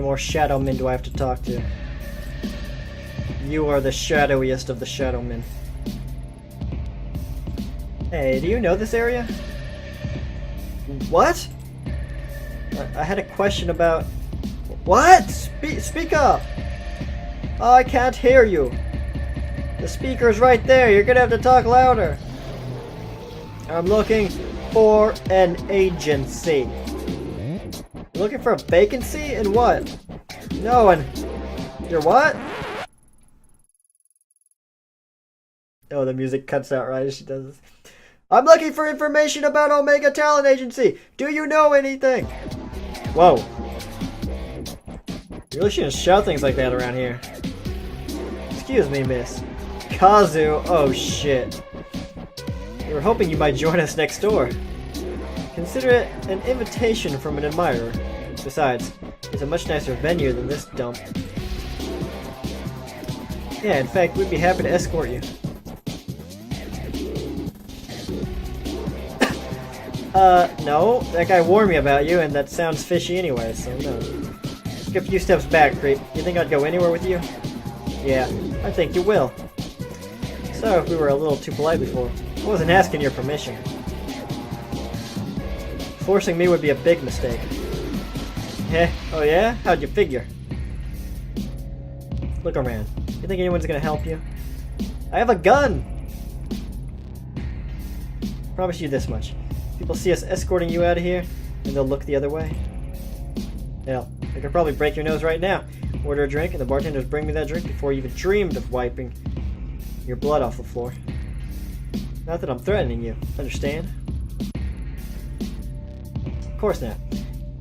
many more shadow men do I have to talk to? You are the shadowiest of the shadow men. Hey, do you know this area? What? I had a question about... What? Speak up! Oh, I can't hear you. The speaker's right there. You're gonna have to talk louder. I'm looking for an agency. Looking for a vacancy? In what? No, and... You're what? Oh, the music cuts out right as she does this. I'm looking for information about Omega Talent Agency. Do you know anything? Whoa. You really shouldn't shout things like that around here. Excuse me, miss. Kazu? Oh, shit. We were hoping you might join us next door. Consider it an invitation from an admirer. Besides, it's a much nicer venue than this dump. Yeah, in fact, we'd be happy to escort you. No. That guy warned me about you, and that sounds fishy anyway, so no. Take a few steps back, creep. You think I'd go anywhere with you? Yeah, I think you will. Sorry if we were a little too polite before. I wasn't asking your permission. Forcing me would be a big mistake. Heh? Oh yeah? How'd you figure? Look around. You think anyone's gonna help you? I have a gun! Promise you this much. People see us escorting you out of here, and they'll look the other way. Hell, I could probably break your nose right now. Order a drink, and the bartenders bring me that drink before you even dreamed of wiping your blood off the floor. Not that I'm threatening you, understand? Of course not.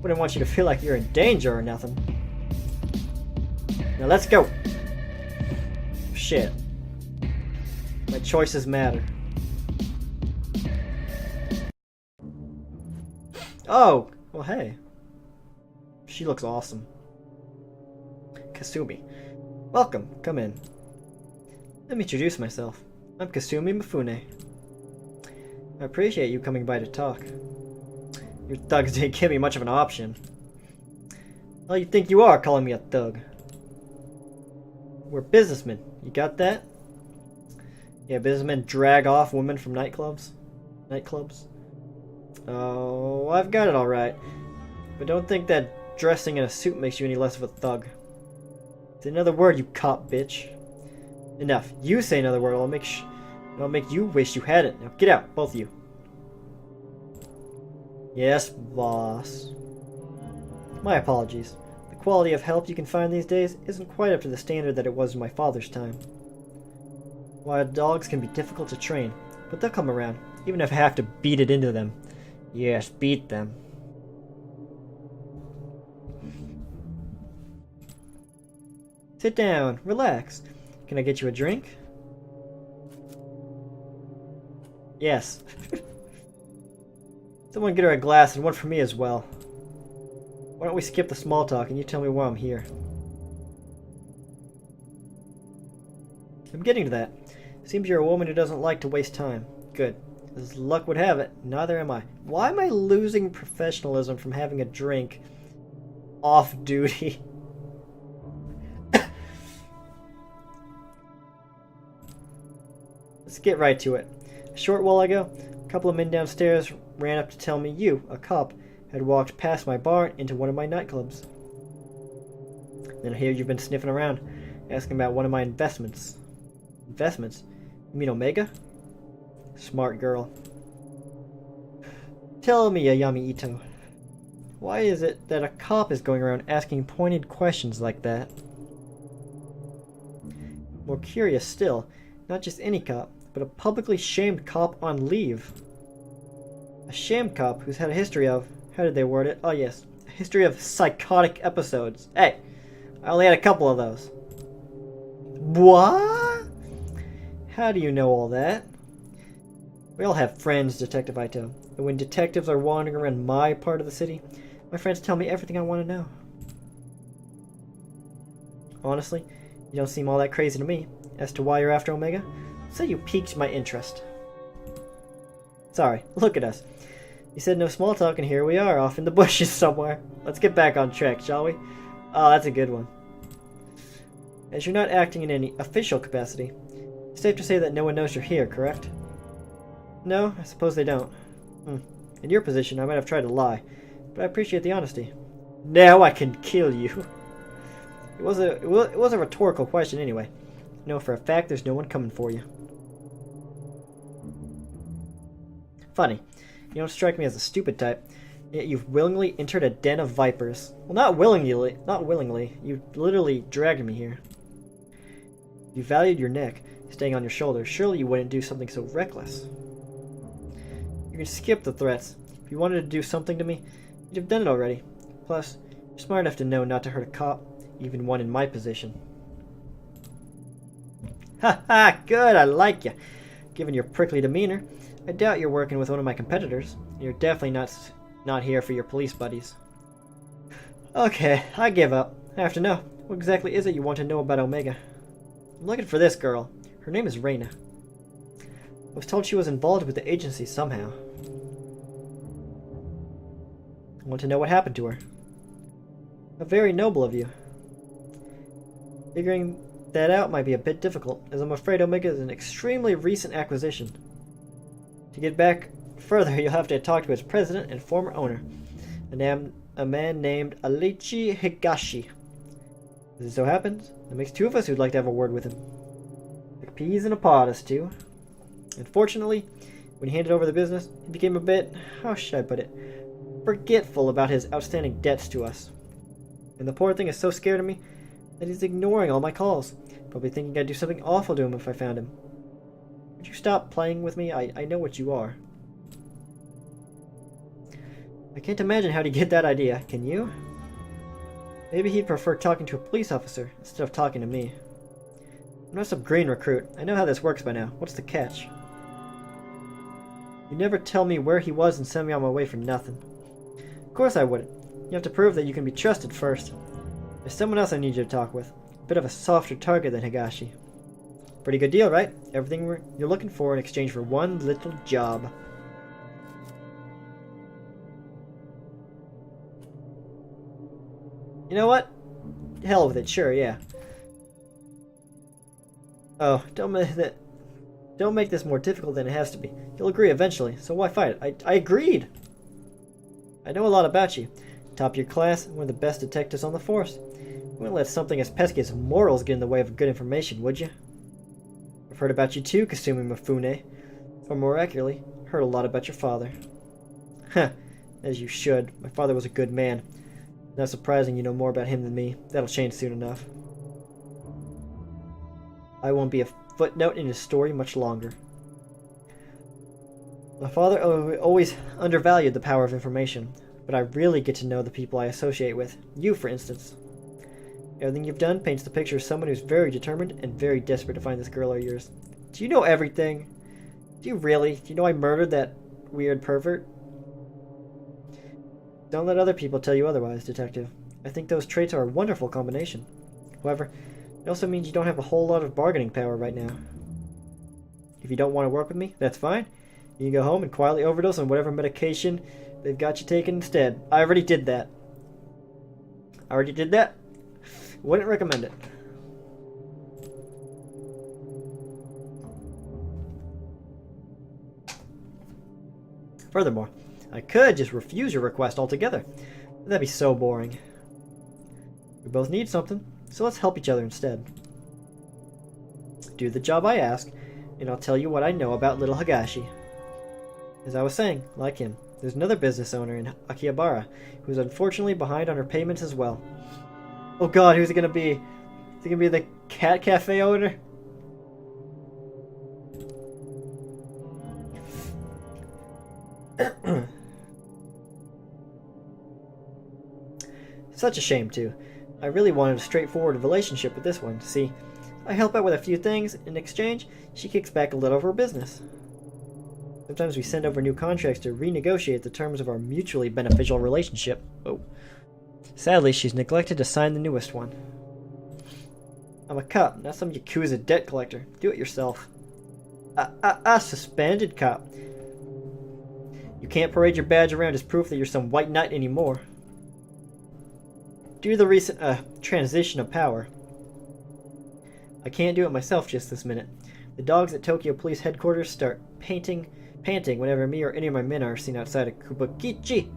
Wouldn't want you to feel like you're in danger or nothing. Now let's go! Shit. My choices matter. Oh! Well, hey. She looks awesome. Kasumi. Welcome. Come in. Let me introduce myself. I'm Kasumi Mifune. I appreciate you coming by to talk. Your thugs didn't give me much of an option. Well, you think you are calling me a thug. We're businessmen. You got that? Yeah, businessmen drag off women from nightclubs. Oh, I've got it all right. But don't think that dressing in a suit makes you any less of a thug. Say another word, you cop bitch. Enough. You say another word, I'll make you wish you hadn't. Now get out, both of you. Yes, boss. My apologies. The quality of help you can find these days isn't quite up to the standard that it was in my father's time. Wild dogs can be difficult to train, but they'll come around, even if I have to beat it into them. Yes, beat them. Sit down, relax. Can I get you a drink? Yes. Someone get her a glass and one for me as well. Why don't we skip the small talk and you tell me why I'm here? I'm getting to that. Seems you're a woman who doesn't like to waste time. Good. As luck would have it, neither am I. Why am I losing professionalism from having a drink off duty? Let's get right to it. A short while ago, a couple of men downstairs ran up to tell me you, a cop, had walked past my bar into one of my nightclubs. Then I hear you've been sniffing around, asking about one of my investments. Investments? You mean Omega? Smart girl. Tell me, Ayami Ito, why is it that a cop is going around asking pointed questions like that? More curious still, not just any cop, but a publicly shamed cop on leave. A shamed cop who's had a history of, how did they word it? Oh yes, a history of psychotic episodes. Hey, I only had a couple of those. What? How do you know all that? We all have friends, Detective Ito, and when detectives are wandering around my part of the city, my friends tell me everything I want to know. Honestly, you don't seem all that crazy to me. As to why you're after Omega, so you piqued my interest. Sorry, look at us. You said no small talk, and here we are, off in the bushes somewhere. Let's get back on track, shall we? Oh, that's a good one. As you're not acting in any official capacity, it's safe to say that no one knows you're here, correct? No, I suppose they don't. In your position, I might have tried to lie, but I appreciate the honesty. Now I can kill you. It was a rhetorical question anyway. No, for a fact, there's no one coming for you. Funny, you don't strike me as a stupid type, yet you've willingly entered a den of vipers. Well, not willingly. You literally dragged me here. If you valued your neck, staying on your shoulders, surely you wouldn't do something so reckless. You can skip the threats. If you wanted to do something to me, you'd have done it already. Plus, you're smart enough to know not to hurt a cop, even one in my position. Ha ha, good, I like you. Given your prickly demeanor, I doubt you're working with one of my competitors. You're definitely not here for your police buddies. Okay, I give up. I have to know. What exactly is it you want to know about Omega? I'm looking for this girl. Her name is Reina. I was told she was involved with the agency somehow. I want to know what happened to her. How very noble of you. Figuring that out might be a bit difficult, as I'm afraid Omega is an extremely recent acquisition. To get back further, you'll have to talk to its president and former owner, a man named Alichi Higashi. As it so happens, it makes two of us who'd like to have a word with him. Like peas in a pod, us two. Unfortunately, when he handed over the business, he became a bit, how should I put it, forgetful about his outstanding debts to us. And the poor thing is so scared of me that he's ignoring all my calls, probably thinking I'd do something awful to him if I found him. Would you stop playing with me? I know what you are. I can't imagine how to get that idea, can you? Maybe he'd prefer talking to a police officer instead of talking to me. I'm not some green recruit. I know how this works by now. What's the catch? You never tell me where he was and send me on my way for nothing. Of course I wouldn't. You have to prove that you can be trusted first. There's someone else I need you to talk with. A bit of a softer target than Higashi. Pretty good deal, right? Everything you're looking for in exchange for one little job. You know what? Hell with it, sure, yeah. Oh, don't make this more difficult than it has to be. You'll agree eventually, so why fight it? I agreed! I know a lot about you. Top of your class, one of the best detectives on the force. You wouldn't let something as pesky as morals get in the way of good information, would you? I've heard about you too, Kasumi Mifune. Or more accurately, heard a lot about your father. Huh, as you should. My father was a good man. Not surprising you know more about him than me. That'll change soon enough. I won't be a footnote in his story much longer. My father always undervalued the power of information, but I really get to know the people I associate with. You, for instance. Everything you've done paints the picture of someone who's very determined and very desperate to find this girl of yours. Do you know everything? Do you really? Do you know I murdered that weird pervert? Don't let other people tell you otherwise, Detective. I think those traits are a wonderful combination. However, it also means you don't have a whole lot of bargaining power right now. If you don't want to work with me, that's fine. You can go home and quietly overdose on whatever medication they've got you taking instead. I already did that. Wouldn't recommend it. Furthermore, I could just refuse your request altogether. That'd be so boring. We both need something, so let's help each other instead. Do the job I ask, and I'll tell you what I know about little Higashi. As I was saying, like him, there's another business owner in Akihabara who's unfortunately behind on her payments as well. Oh god, who's it gonna be? Is it gonna be the cat cafe owner? Such a shame, too. I really wanted a straightforward relationship with this one. See, I help out with a few things. In exchange, she kicks back a little of her business. Sometimes we send over new contracts to renegotiate the terms of our mutually beneficial relationship. Oh. Sadly, she's neglected to sign the newest one. I'm a cop, not some Yakuza debt collector. Do it yourself. A suspended cop. You can't parade your badge around as proof that you're some white knight anymore. due to the recent, transition of power. I can't do it myself just this minute. The dogs at Tokyo Police Headquarters start panting whenever me or any of my men are seen outside of Kubakichi.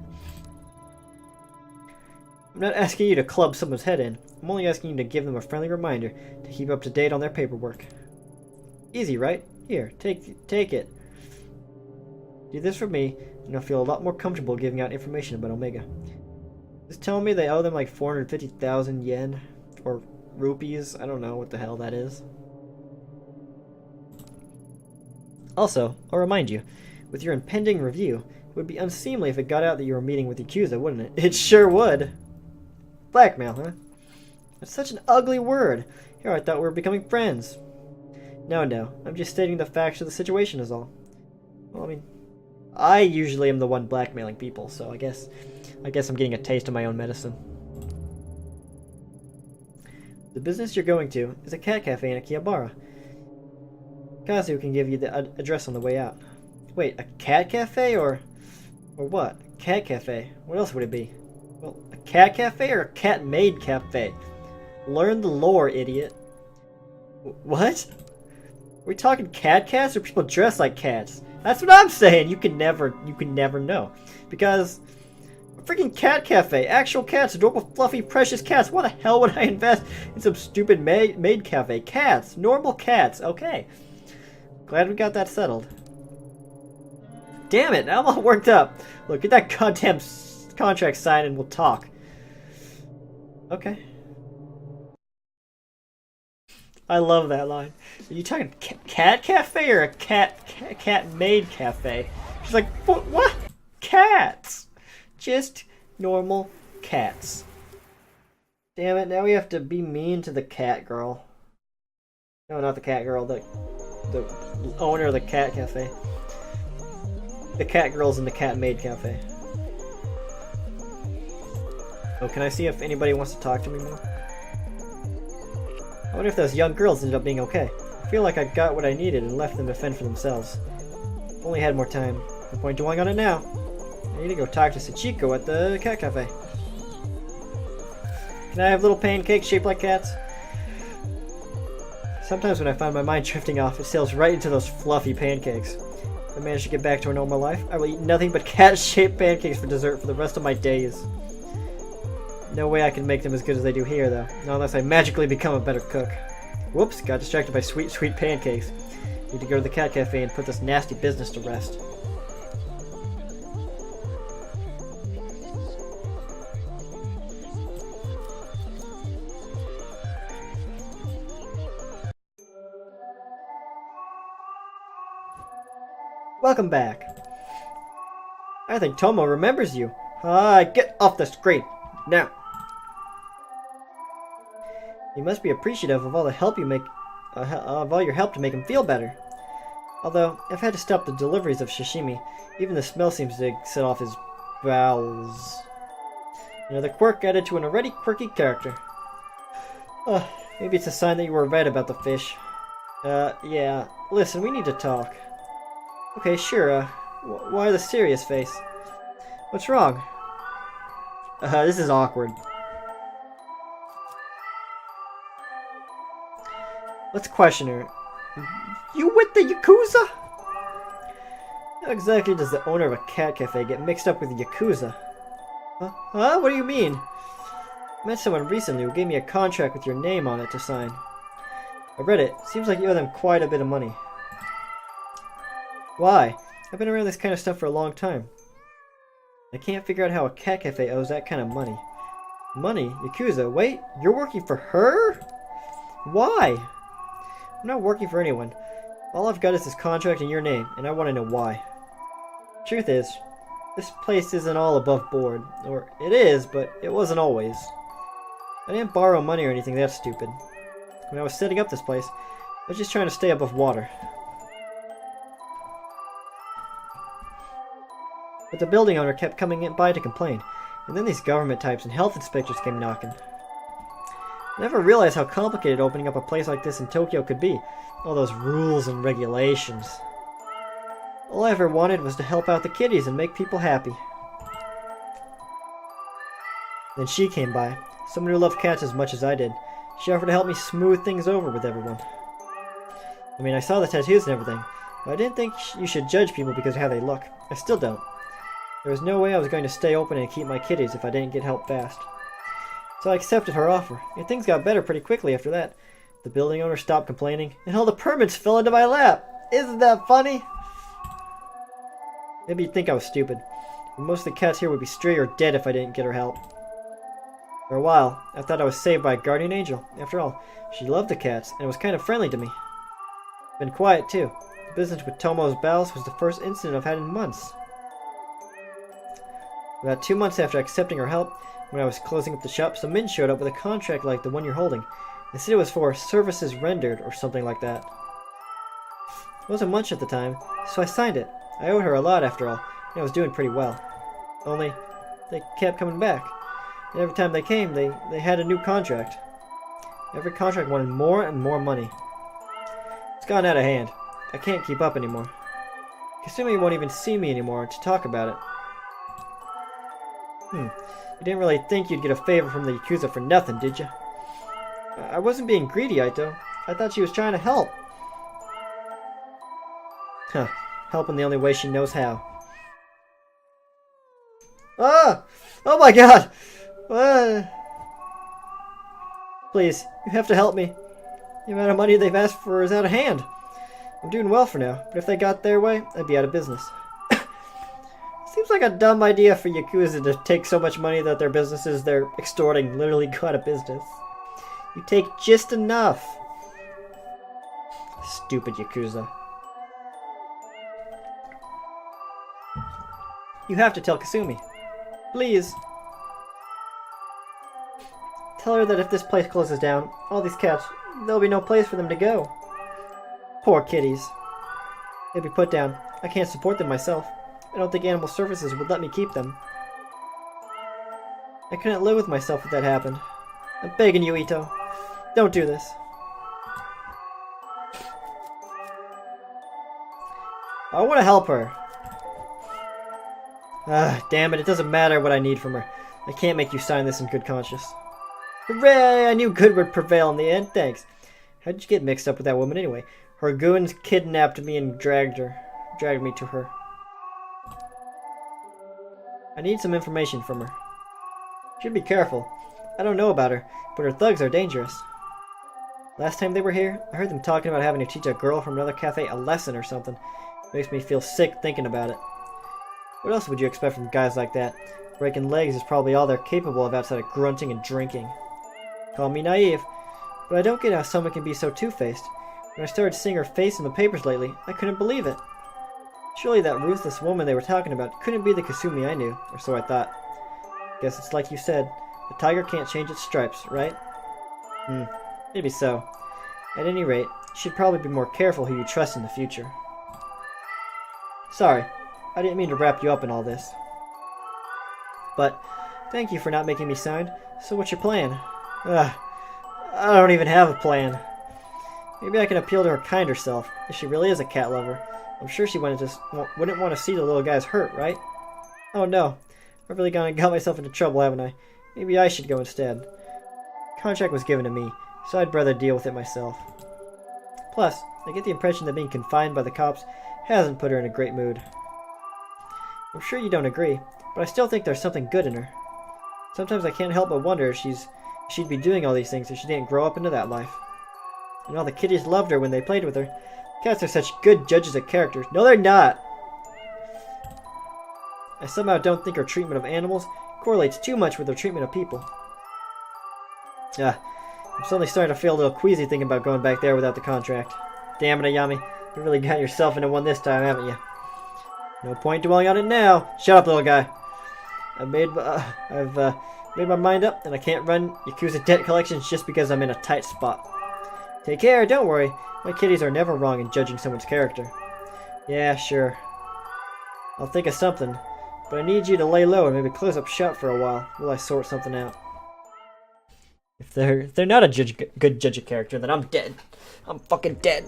I'm not asking you to club someone's head in. I'm only asking you to give them a friendly reminder to keep up to date on their paperwork. Easy, right? Here, take it. Do this for me, and I'll feel a lot more comfortable giving out information about Omega. Just telling me they owe them like 450,000 yen, or rupees. I don't know what the hell that is. Also, I'll remind you, with your impending review, it would be unseemly if it got out that you were meeting with Yakuza, wouldn't it? It sure would. Blackmail, huh? That's such an ugly word. Here I thought we were becoming friends. No, I'm just stating the facts of the situation is all. Well, I mean, I usually am the one blackmailing people, so I guess I'm getting a taste of my own medicine. The business you're going to is a cat cafe in Akihabara. Kazu can give you the address on the way out. Wait, a cat cafe or what? Cat cafe. What else would it be? Well, a cat cafe or a cat-made cafe? Learn the lore, idiot. What? Are we talking cat cats or people dressed like cats? That's what I'm saying. You can never know. Because a freaking cat cafe, actual cats, adorable, fluffy, precious cats. Why the hell would I invest in some stupid maid cafe? Cats, normal cats. Okay. Glad we got that settled. Damn it, I'm all worked up. Look, get that goddamn contract signed and we'll talk. Okay. I love that line. Are you talking cat cafe or a cat-made cafe? She's like, what? Cats. Just normal cats. Damn it, now we have to be mean to the cat girl. No, not the cat girl, the owner of the cat cafe. The cat girl's in the cat-made cafe. Oh, can I see if anybody wants to talk to me more? I wonder if those young girls ended up being okay. I feel like I got what I needed and left them to fend for themselves. If only had more time. No point dwelling on it now. I need to go talk to Sachiko at the cat cafe. Can I have little pancakes shaped like cats? Sometimes when I find my mind drifting off, it sails right into those fluffy pancakes. If I manage to get back to a normal life, I will eat nothing but cat-shaped pancakes for dessert for the rest of my days. No way I can make them as good as they do here, though. Not unless I magically become a better cook. Whoops, got distracted by sweet, sweet pancakes. Need to go to the cat cafe and put this nasty business to rest. Welcome back. I think Tomo remembers you. Get off the screen now. You must be appreciative of all the help you make, of all your help to make him feel better. Although, I've had to stop the deliveries of sashimi. Even the smell seems to set off his bowels. Another quirk added to an already quirky character. Maybe it's a sign that you were right about the fish. Yeah. Listen, we need to talk. Okay, sure, why the serious face? What's wrong? This is awkward. Let's question her. You with the Yakuza? How exactly does the owner of a cat cafe get mixed up with the Yakuza? Huh? What do you mean? I met someone recently who gave me a contract with your name on it to sign. I read it. Seems like you owe them quite a bit of money. Why? I've been around this kind of stuff for a long time. I can't figure out how a cat cafe owes that kind of money. Money? Yakuza? Wait, you're working for her? Why? I'm not working for anyone. All I've got is this contract in your name, and I want to know why. Truth is, this place isn't all above board. Or, it is, but it wasn't always. I didn't borrow money or anything that stupid. When I was setting up this place, I was just trying to stay above water. But the building owner kept coming in by to complain, and then these government types and health inspectors came knocking. I never realized how complicated opening up a place like this in Tokyo could be. All those rules and regulations. All I ever wanted was to help out the kiddies and make people happy. Then she came by. Someone who loved cats as much as I did. She offered to help me smooth things over with everyone. I mean, I saw the tattoos and everything, but I didn't think you should judge people because of how they look. I still don't. There was no way I was going to stay open and keep my kitties if I didn't get help fast. So I accepted her offer, and things got better pretty quickly after that. The building owner stopped complaining, and all the permits fell into my lap. Isn't that funny? Maybe you'd think I was stupid, but most of the cats here would be stray or dead if I didn't get her help. For a while, I thought I was saved by a guardian angel. After all, she loved the cats, and was kind of friendly to me. Been quiet, too. The business with Tomo's Bowels was the first incident I've had in months. About 2 months after accepting her help, when I was closing up the shop, some men showed up with a contract like the one you're holding. They said it was for services rendered, or something like that. It wasn't much at the time, so I signed it. I owed her a lot, after all, and I was doing pretty well. Only, they kept coming back. And every time they came, they had a new contract. Every contract wanted more and more money. It's gone out of hand. I can't keep up anymore. Kasumi won't even see me anymore to talk about it. You didn't really think you'd get a favor from the Yakuza for nothing, did you? I wasn't being greedy, Aito. I thought she was trying to help. Huh. Help in the only way she knows how. Ah! Oh my god! Please, you have to help me. The amount of money they've asked for is out of hand. I'm doing well for now, but if they got their way, I'd be out of business. Seems like a dumb idea for Yakuza to take so much money that their businesses they're extorting literally go out of business. You take just enough. Stupid Yakuza. You have to tell Kasumi. Please. Tell her that if this place closes down, all these cats, there'll be no place for them to go. Poor kitties. They'll be put down. I can't support them myself. I don't think Animal Services would let me keep them. I couldn't live with myself if that happened. I'm begging you, Ito. Don't do this. I want to help her. Damn it, it doesn't matter what I need from her. I can't make you sign this in good conscience. Hooray! I knew good would prevail in the end. Thanks. How'd you get mixed up with that woman anyway? Her goons kidnapped me and dragged me to her. I need some information from her. Should be careful. I don't know about her, but her thugs are dangerous. Last time they were here, I heard them talking about having to teach a girl from another cafe a lesson or something. Makes me feel sick thinking about it. What else would you expect from guys like that? Breaking legs is probably all they're capable of outside of grunting and drinking. Call me naive, but I don't get how someone can be so two-faced. When I started seeing her face in the papers lately, I couldn't believe it. Surely that ruthless woman they were talking about couldn't be the Kasumi I knew, or so I thought. Guess it's like you said, a tiger can't change its stripes, right? Maybe so. At any rate, you should probably be more careful who you trust in the future. Sorry, I didn't mean to wrap you up in all this. But, thank you for not making me sign. So what's your plan? I don't even have a plan. Maybe I can appeal to her kinder self, if she really is a cat lover. I'm sure she wouldn't want to see the little guys hurt, right? Oh no, I've really got myself into trouble, haven't I? Maybe I should go instead. The contract was given to me, so I'd rather deal with it myself. Plus, I get the impression that being confined by the cops hasn't put her in a great mood. I'm sure you don't agree, but I still think there's something good in her. Sometimes I can't help but wonder if she'd be doing all these things if she didn't grow up into that life. And all the kitties loved her when they played with her. Cats are such good judges of character. No, they're not! I somehow don't think her treatment of animals correlates too much with her treatment of people. I'm suddenly starting to feel a little queasy thinking about going back there without the contract. Damn it, Ayami. You really got yourself into one this time, haven't you? No point dwelling on it now. Shut up, little guy. I've made my mind up, and I can't run Yakuza debt collections just because I'm in a tight spot. Take care, don't worry. My kitties are never wrong in judging someone's character. Yeah, sure. I'll think of something, but I need you to lay low and maybe close up shop for a while while I sort something out. If they're not a good judge of character, then I'm dead. I'm fucking dead.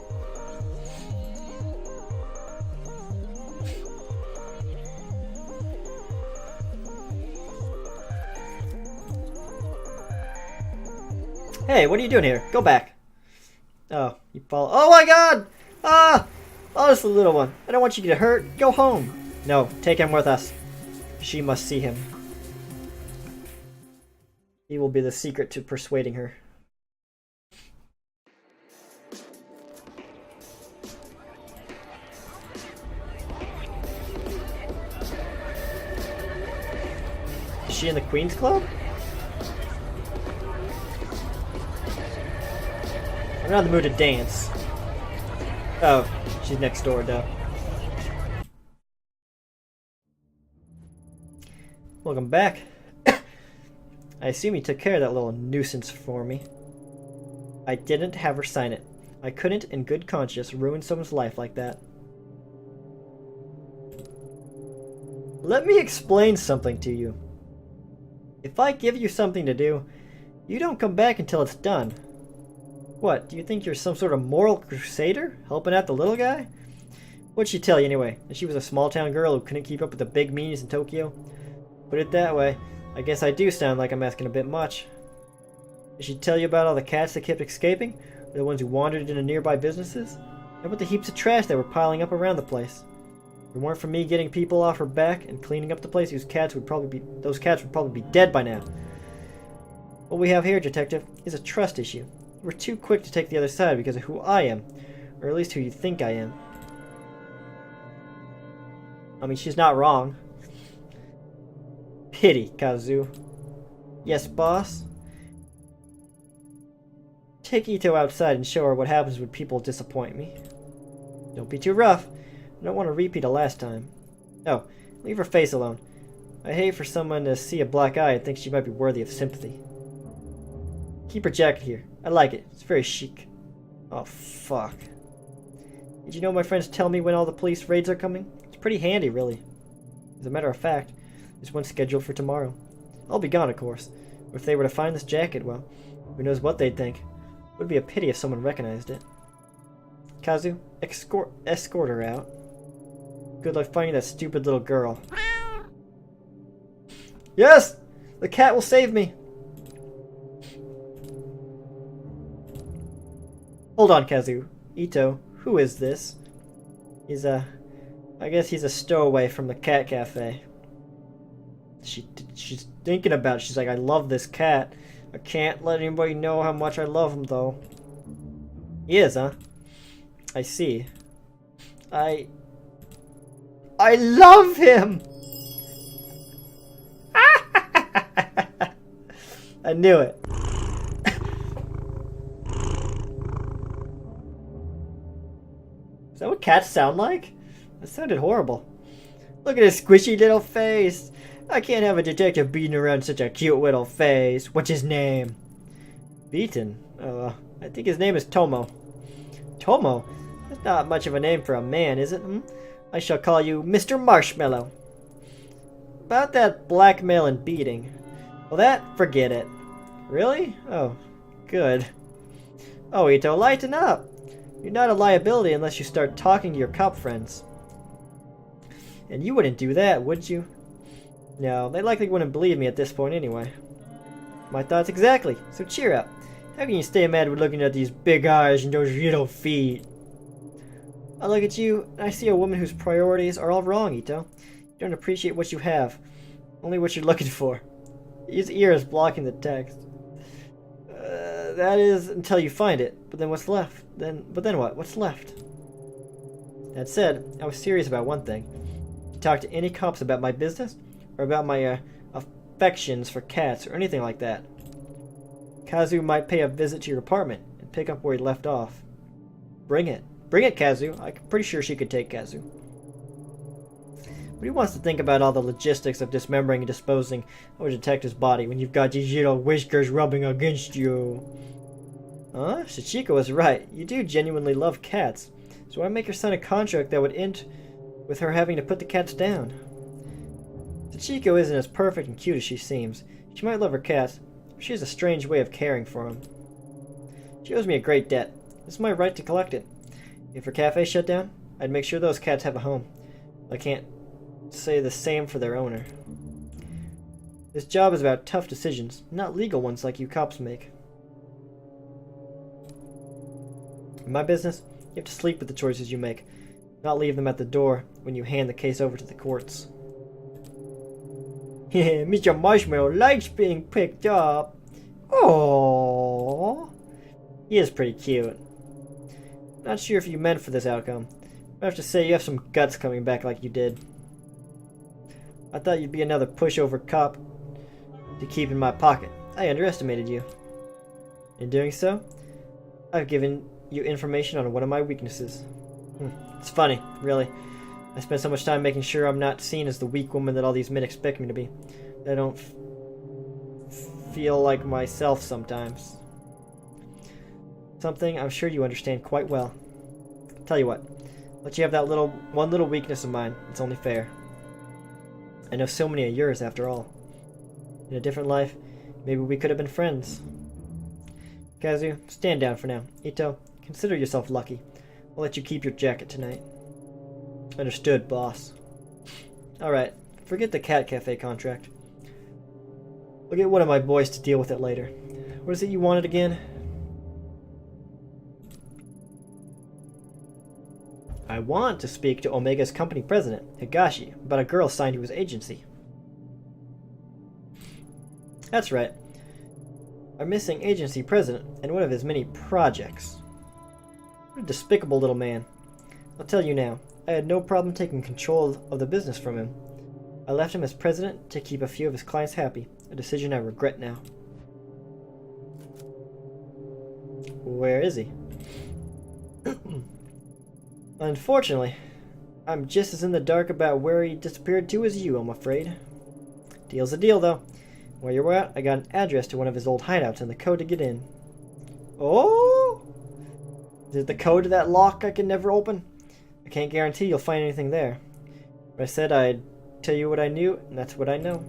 Hey, what are you doing here? Go back. Oh, you follow. Oh my god! Ah! Oh, it's the little one. I don't want you to get hurt. Go home. No, take him with us. She must see him. He will be the secret to persuading her. Is she in the Queen's Club? I'm not in the mood to dance. Oh, she's next door, though. Welcome back. I assume you took care of that little nuisance for me. I didn't have her sign it. I couldn't, in good conscience, ruin someone's life like that. Let me explain something to you. If I give you something to do, you don't come back until it's done. What, do you think you're some sort of moral crusader, helping out the little guy? What'd she tell you anyway? That she was a small-town girl who couldn't keep up with the big meanies in Tokyo? Put it that way, I guess I do sound like I'm asking a bit much. Did she tell you about all the cats that kept escaping? Or the ones who wandered into nearby businesses? How about the heaps of trash that were piling up around the place? If it weren't for me getting people off her back and cleaning up the place, those cats would probably be dead by now. What we have here, Detective, is a trust issue. You were too quick to take the other side because of who I am. Or at least who you think I am. I mean, she's not wrong. Pity, Kazu. Yes, boss? Take Ito outside and show her what happens when people disappoint me. Don't be too rough. I don't want to repeat of last time. Oh, leave her face alone. I hate for someone to see a black eye and think she might be worthy of sympathy. Keep her jacket here. I like it. It's very chic. Oh, fuck. Did you know my friends tell me when all the police raids are coming? It's pretty handy, really. As a matter of fact, there's one scheduled for tomorrow. I'll be gone, of course. But if they were to find this jacket, well, who knows what they'd think. It would be a pity if someone recognized it. Kazu, escort her out. Good luck finding that stupid little girl. Yes! The cat will save me! Hold on, Kazu. Ito, who is this? I guess he's a stowaway from the cat cafe. She's thinking about it. She's like, I love this cat. I can't let anybody know how much I love him, though. He is, huh? I see. I love him! I knew it. Is that what cats sound like? That sounded horrible. Look at his squishy little face. I can't have a detective beating around such a cute little face. What's his name? Beaten? I think his name is Tomo. Tomo? That's not much of a name for a man, is it? I shall call you Mr. Marshmallow. About that blackmail and beating. Well, that, forget it. Really? Oh, good. Oh, Ito, lighten up. You're not a liability unless you start talking to your cop friends. And you wouldn't do that, would you? No, they likely wouldn't believe me at this point anyway. My thoughts exactly, so cheer up. How can you stay mad with looking at these big eyes and those little feet? I look at you, and I see a woman whose priorities are all wrong, Ito. You don't appreciate what you have, only what you're looking for. His ear is blocking the text. That is until you find it, but then what's left? But then what? What's left? That said, I was serious about one thing. Did you talk to any cops about my business? Or about my affections for cats or anything like that? Kazu might pay a visit to your apartment and pick up where he left off. Bring it. Bring it, Kazu. I'm pretty sure she could take Kazu. But who wants to think about all the logistics of dismembering and disposing of a detective's body when you've got these little whiskers rubbing against you? Huh? Sachiko was right. You do genuinely love cats. So why make her sign a contract that would end with her having to put the cats down? Sachiko isn't as perfect and cute as she seems. She might love her cats, but she has a strange way of caring for them. She owes me a great debt. It's my right to collect it. If her cafe shut down, I'd make sure those cats have a home. I can't say the same for their owner. This job is about tough decisions, not legal ones like you cops make. In my business, you have to sleep with the choices you make, not leave them at the door when you hand the case over to the courts. Yeah, Mr. Marshmallow likes being picked up. Aww. He is pretty cute. Not sure if you meant for this outcome. I have to say you have some guts coming back like you did. I thought you'd be another pushover cop to keep in my pocket. I underestimated you. In doing so, I've given you information on one of my weaknesses. It's funny, really. I spend so much time making sure I'm not seen as the weak woman that all these men expect me to be. That I don't feel like myself sometimes. Something I'm sure you understand quite well. Tell you what, let you have that one little weakness of mine. It's only fair. I know so many of yours after all. In a different life, maybe we could have been friends. Kazu, stand down for now. Ito, consider yourself lucky. I'll let you keep your jacket tonight. Understood, boss. Alright, forget the Cat Cafe contract. I'll get one of my boys to deal with it later. What is it you wanted again? I want to speak to Omega's company president, Higashi, about a girl signed to his agency. That's right. Our missing agency president and one of his many projects. What a despicable little man. I'll tell you now, I had no problem taking control of the business from him. I left him as president to keep a few of his clients happy, a decision I regret now. Where is he? Unfortunately, I'm just as in the dark about where he disappeared to as you, I'm afraid. Deal's a deal, though. Where you're at, I got an address to one of his old hideouts and the code to get in. Oh! Is it the code to that lock I can never open? I can't guarantee you'll find anything there. But I said I'd tell you what I knew, and that's what I know.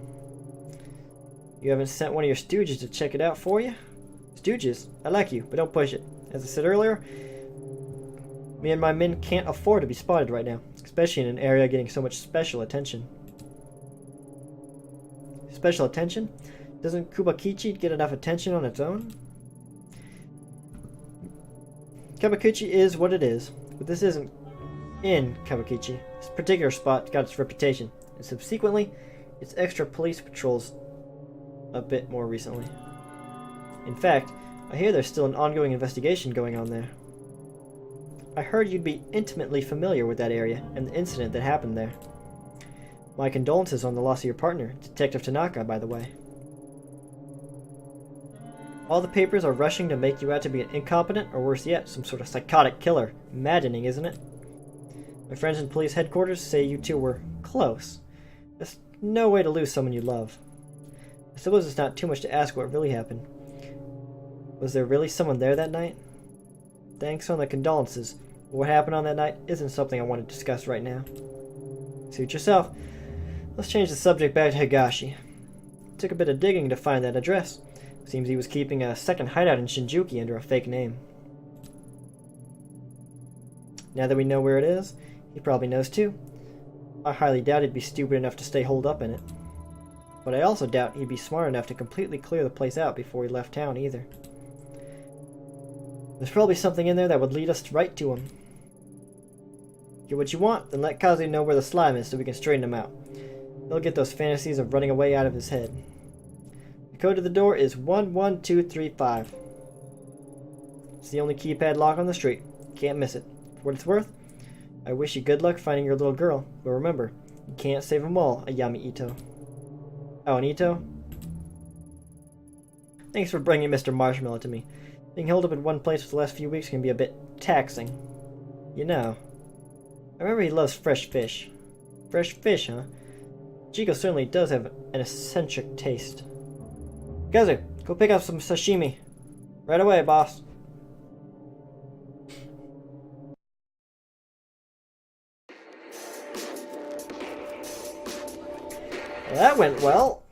You haven't sent one of your stooges to check it out for you? Stooges? I like you, but don't push it. As I said earlier, me and my men can't afford to be spotted right now, especially in an area getting so much special attention. Special attention? Doesn't Kubakichi get enough attention on its own? Kawakichi is what it is, but this isn't in Kawakichi. This particular spot got its reputation, and subsequently, its extra police patrols a bit more recently. In fact, I hear there's still an ongoing investigation going on there. I heard you'd be intimately familiar with that area and the incident that happened there. My condolences on the loss of your partner, Detective Tanaka, by the way. All the papers are rushing to make you out to be an incompetent, or worse yet, some sort of psychotic killer. Maddening, isn't it? My friends in police headquarters say you two were close. There's no way to lose someone you love. I suppose it's not too much to ask what really happened. Was there really someone there that night? Thanks on the condolences, but what happened on that night isn't something I want to discuss right now. Suit yourself. Let's change the subject back to Higashi. It took a bit of digging to find that address. Seems he was keeping a second hideout in Shinjuku under a fake name. Now that we know where it is, he probably knows too. I highly doubt he'd be stupid enough to stay holed up in it. But I also doubt he'd be smart enough to completely clear the place out before he left town either. There's probably something in there that would lead us right to him. Get what you want, then let Kazu know where the slime is so we can straighten him out. He'll get those fantasies of running away out of his head. The code to the door is 11235. It's the only keypad lock on the street. Can't miss it. For what it's worth, I wish you good luck finding your little girl, but remember, you can't save them all, Ayami Ito. Oh, and Ito? Thanks for bringing Mr. Marshmallow to me. Being held up in one place for the last few weeks can be a bit taxing. You know, I remember he loves fresh fish. Fresh fish, huh? Chico certainly does have an eccentric taste. Kazu, go pick up some sashimi. Right away, boss. Well, that went well.